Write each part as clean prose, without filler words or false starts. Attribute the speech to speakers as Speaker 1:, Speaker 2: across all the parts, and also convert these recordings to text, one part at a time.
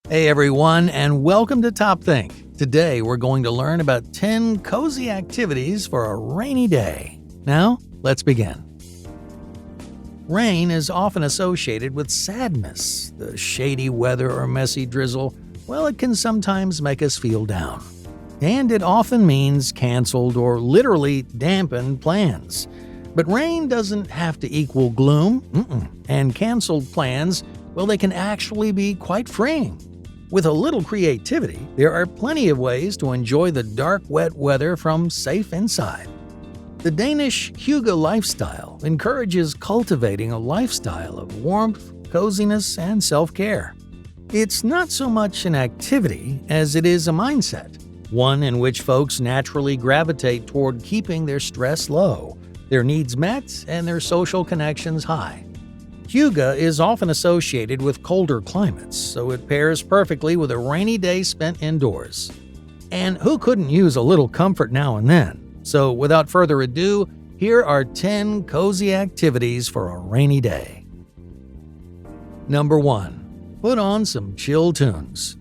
Speaker 1: Hey everyone, and welcome to TopThink. Today we're going to learn about 10 cozy activities for a rainy day. Now, let's begin. Rain is often associated with sadness. The shady weather or messy drizzle, well, it can sometimes make us feel down. And it often means canceled or literally dampened plans. But rain doesn't have to equal gloom, and canceled plans, well, they can actually be quite freeing. With a little creativity, there are plenty of ways to enjoy the dark, wet weather from safe inside. The Danish hygge lifestyle encourages cultivating a lifestyle of warmth, coziness, and self-care. It's not so much an activity as it is a mindset, one in which folks naturally gravitate toward keeping their stress low, their needs met, and their social connections high. Hygge is often associated with colder climates, so it pairs perfectly with a rainy day spent indoors. And who couldn't use a little comfort now and then? So without further ado, here are 10 cozy activities for a rainy day. Number 1. Put on some chill tunes.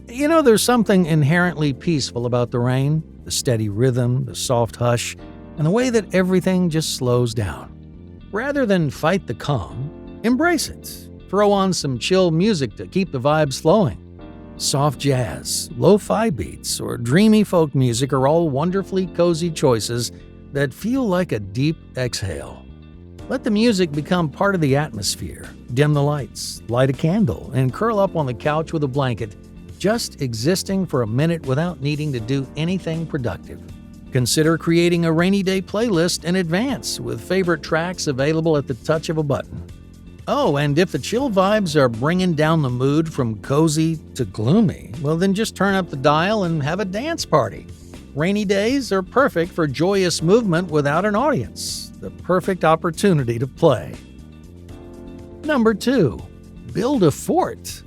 Speaker 1: There's something inherently peaceful about the rain, the steady rhythm, the soft hush, and the way that everything just slows down. Rather than fight the calm, embrace it. Throw on some chill music to keep the vibes flowing. Soft jazz, lo-fi beats, or dreamy folk music are all wonderfully cozy choices that feel like a deep exhale. Let the music become part of the atmosphere. Dim the lights, light a candle, and curl up on the couch with a blanket, just existing for a minute without needing to do anything productive. Consider creating a rainy day playlist in advance with favorite tracks available at the touch of a button. Oh, and if the chill vibes are bringing down the mood from cozy to gloomy, well then just turn up the dial and have a dance party. Rainy days are perfect for joyous movement without an audience. The perfect opportunity to play. Number 2. Build a fort.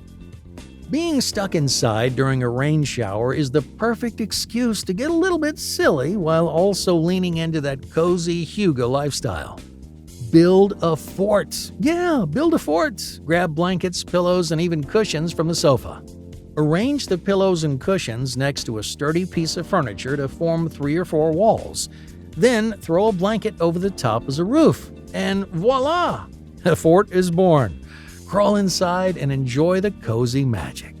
Speaker 1: Being stuck inside during a rain shower is the perfect excuse to get a little bit silly while also leaning into that cozy hygge lifestyle. Build a fort. Yeah, build a fort. Grab blankets, pillows, and even cushions from the sofa. Arrange the pillows and cushions next to a sturdy piece of furniture to form 3 or 4 walls. Then throw a blanket over the top as a roof. And voila! A fort is born. Crawl inside and enjoy the cozy magic.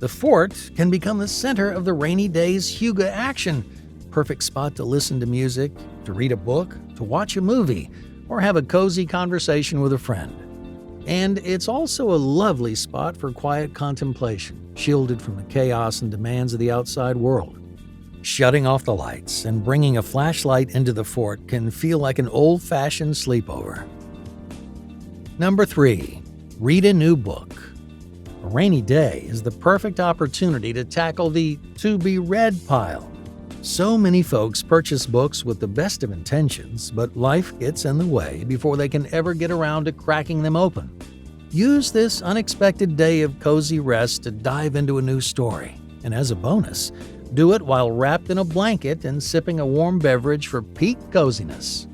Speaker 1: The fort can become the center of the rainy day's hygge action. Perfect spot to listen to music, to read a book, to watch a movie, or have a cozy conversation with a friend. And it's also a lovely spot for quiet contemplation, shielded from the chaos and demands of the outside world. Shutting off the lights and bringing a flashlight into the fort can feel like an old-fashioned sleepover. Number 3. Read a new book. A rainy day is the perfect opportunity to tackle the to-be-read pile. So many folks purchase books with the best of intentions, but life gets in the way before they can ever get around to cracking them open. Use this unexpected day of cozy rest to dive into a new story, and as a bonus, do it while wrapped in a blanket and sipping a warm beverage for peak coziness.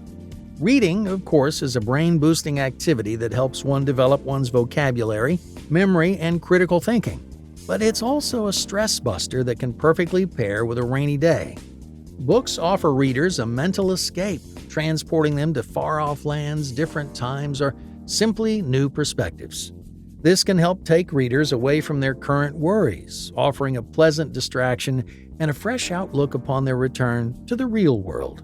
Speaker 1: Reading, of course, is a brain-boosting activity that helps one develop one's vocabulary, memory, and critical thinking. But it's also a stress buster that can perfectly pair with a rainy day. Books offer readers a mental escape, transporting them to far-off lands, different times, or simply new perspectives. This can help take readers away from their current worries, offering a pleasant distraction and a fresh outlook upon their return to the real world.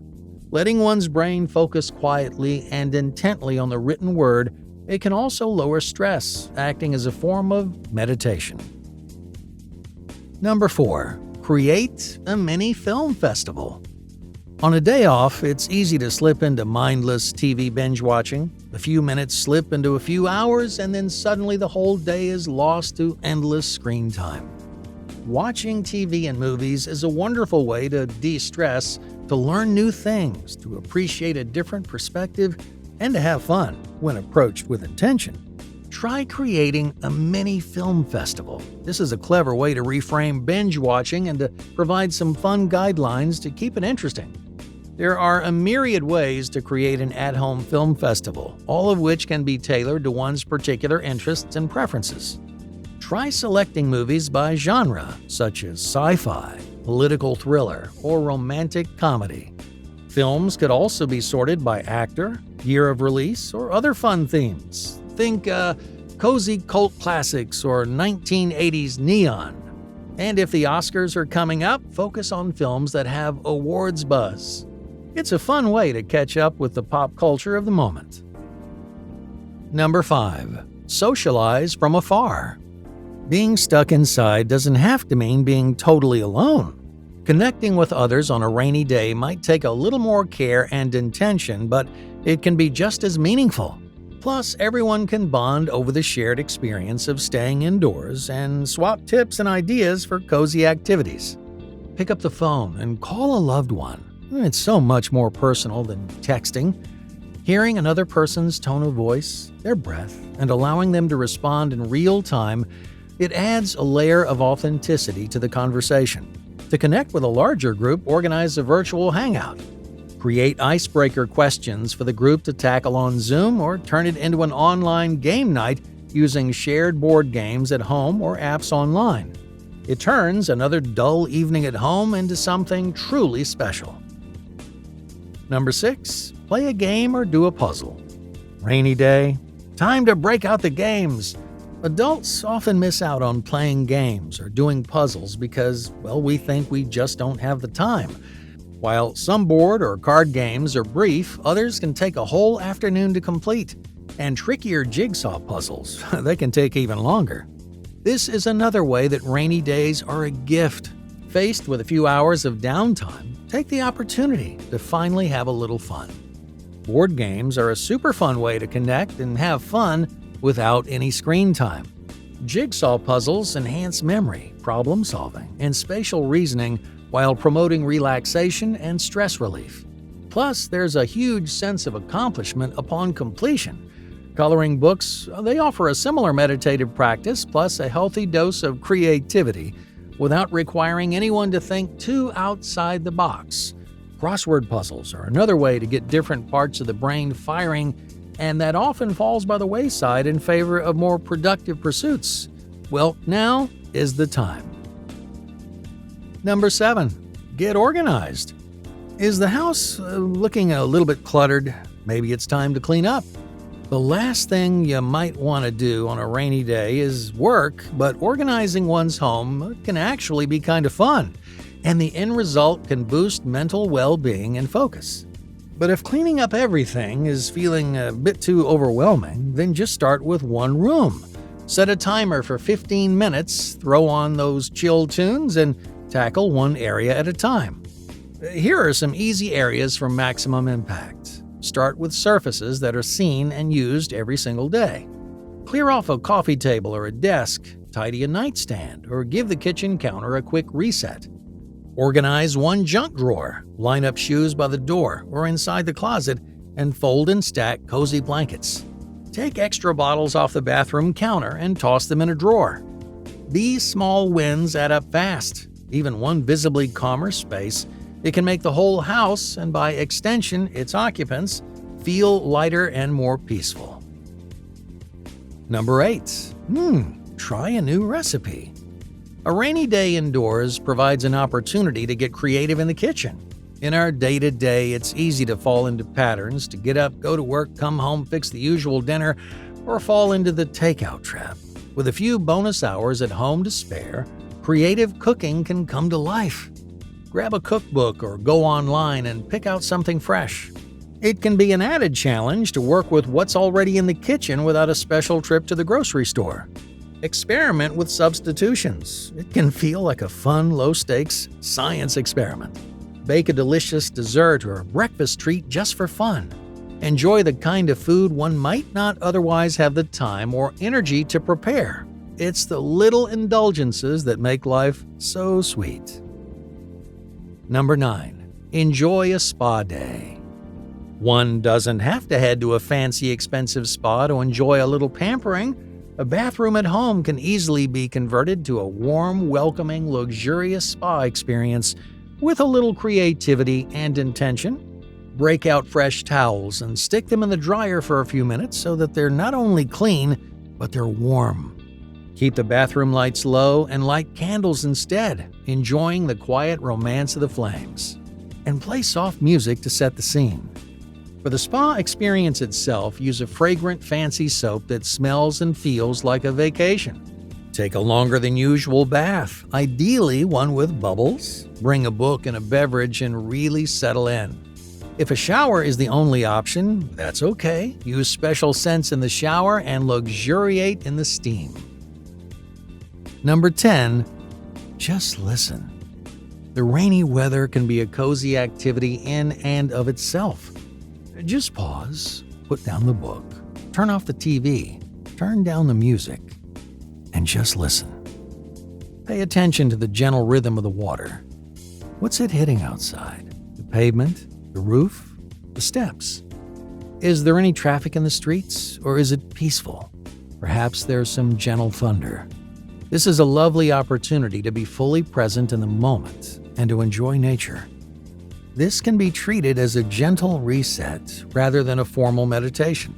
Speaker 1: Letting one's brain focus quietly and intently on the written word, it can also lower stress, acting as a form of meditation. Number 4. Create a mini film festival. On a day off, it's easy to slip into mindless TV binge watching. A few minutes slip into a few hours, and then suddenly the whole day is lost to endless screen time. Watching TV and movies is a wonderful way to de-stress, to learn new things, to appreciate a different perspective, and to have fun when approached with intention. Try creating a mini film festival. This is a clever way to reframe binge watching and to provide some fun guidelines to keep it interesting. There are a myriad ways to create an at-home film festival, all of which can be tailored to one's particular interests and preferences. Try selecting movies by genre, such as sci-fi, political thriller, or romantic comedy. Films could also be sorted by actor, year of release, or other fun themes. Think cozy cult classics or 1980s neon. And if the Oscars are coming up, focus on films that have awards buzz. It's a fun way to catch up with the pop culture of the moment. Number 5. Socialize from afar. Being stuck inside doesn't have to mean being totally alone. Connecting with others on a rainy day might take a little more care and intention, but it can be just as meaningful. Plus, everyone can bond over the shared experience of staying indoors and swap tips and ideas for cozy activities. Pick up the phone and call a loved one. It's so much more personal than texting. Hearing another person's tone of voice, their breath, and allowing them to respond in real time, it adds a layer of authenticity to the conversation. To connect with a larger group, organize a virtual hangout. Create icebreaker questions for the group to tackle on Zoom or turn it into an online game night using shared board games at home or apps online. It turns another dull evening at home into something truly special. Number 6. Play a game or do a puzzle. Rainy day. Time to break out the games. Adults often miss out on playing games or doing puzzles because, well, we think we just don't have the time. While some board or card games are brief, others can take a whole afternoon to complete. And trickier jigsaw puzzles, they can take even longer. This is another way that rainy days are a gift. Faced with a few hours of downtime, take the opportunity to finally have a little fun. Board games are a super fun way to connect and have fun without any screen time. Jigsaw puzzles enhance memory, problem solving, and spatial reasoning while promoting relaxation and stress relief. Plus, there's a huge sense of accomplishment upon completion. Coloring books, they offer a similar meditative practice plus a healthy dose of creativity without requiring anyone to think too outside the box. Crossword puzzles are another way to get different parts of the brain firing, and that often falls by the wayside in favor of more productive pursuits. Well, now is the time. Number 7. Get organized. Is the house looking a little bit cluttered? Maybe it's time to clean up. The last thing you might want to do on a rainy day is work, but organizing one's home can actually be kind of fun, and the end result can boost mental well-being and focus. But if cleaning up everything is feeling a bit too overwhelming, then just start with one room. Set a timer for 15 minutes, throw on those chill tunes, and tackle one area at a time. Here are some easy areas for maximum impact. Start with surfaces that are seen and used every single day. Clear off a coffee table or a desk, tidy a nightstand, or give the kitchen counter a quick reset. Organize one junk drawer, line up shoes by the door or inside the closet, and fold and stack cozy blankets. Take extra bottles off the bathroom counter and toss them in a drawer. These small wins add up fast. Even one visibly calmer space, it can make the whole house, and by extension its occupants, feel lighter and more peaceful. Number 8. Try a new recipe. A rainy day indoors provides an opportunity to get creative in the kitchen. In our day-to-day, it's easy to fall into patterns, to get up, go to work, come home, fix the usual dinner, or fall into the takeout trap. With a few bonus hours at home to spare, creative cooking can come to life. Grab a cookbook or go online and pick out something fresh. It can be an added challenge to work with what's already in the kitchen without a special trip to the grocery store. Experiment with substitutions. It can feel like a fun, low-stakes science experiment. Bake a delicious dessert or a breakfast treat just for fun. Enjoy the kind of food one might not otherwise have the time or energy to prepare. It's the little indulgences that make life so sweet. Number 9. Enjoy a spa day. One doesn't have to head to a fancy, expensive spa to enjoy a little pampering. A bathroom at home can easily be converted to a warm, welcoming, luxurious spa experience with a little creativity and intention. Break out fresh towels and stick them in the dryer for a few minutes so that they're not only clean, but they're warm. Keep the bathroom lights low and light candles instead, enjoying the quiet romance of the flames. And play soft music to set the scene. For the spa experience itself, use a fragrant, fancy soap that smells and feels like a vacation. Take a longer than usual bath, ideally one with bubbles. Bring a book and a beverage and really settle in. If a shower is the only option, that's okay. Use special scents in the shower and luxuriate in the steam. Number 10. Just listen. The rainy weather can be a cozy activity in and of itself. Just pause, put down the book, turn off the TV, turn down the music, and just listen. Pay attention to the gentle rhythm of the water. What's it hitting outside? The pavement? The roof? The steps? Is there any traffic in the streets, or is it peaceful? Perhaps there's some gentle thunder. This is a lovely opportunity to be fully present in the moment and to enjoy nature. This can be treated as a gentle reset rather than a formal meditation.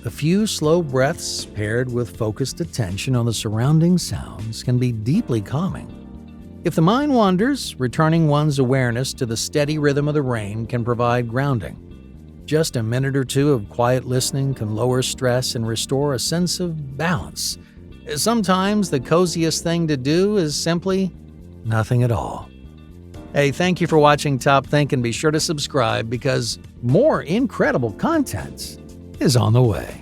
Speaker 1: A few slow breaths paired with focused attention on the surrounding sounds can be deeply calming. If the mind wanders, returning one's awareness to the steady rhythm of the rain can provide grounding. Just a minute or two of quiet listening can lower stress and restore a sense of balance. Sometimes the coziest thing to do is simply nothing at all. Hey, thank you for watching TopThink, and be sure to subscribe because more incredible content is on the way.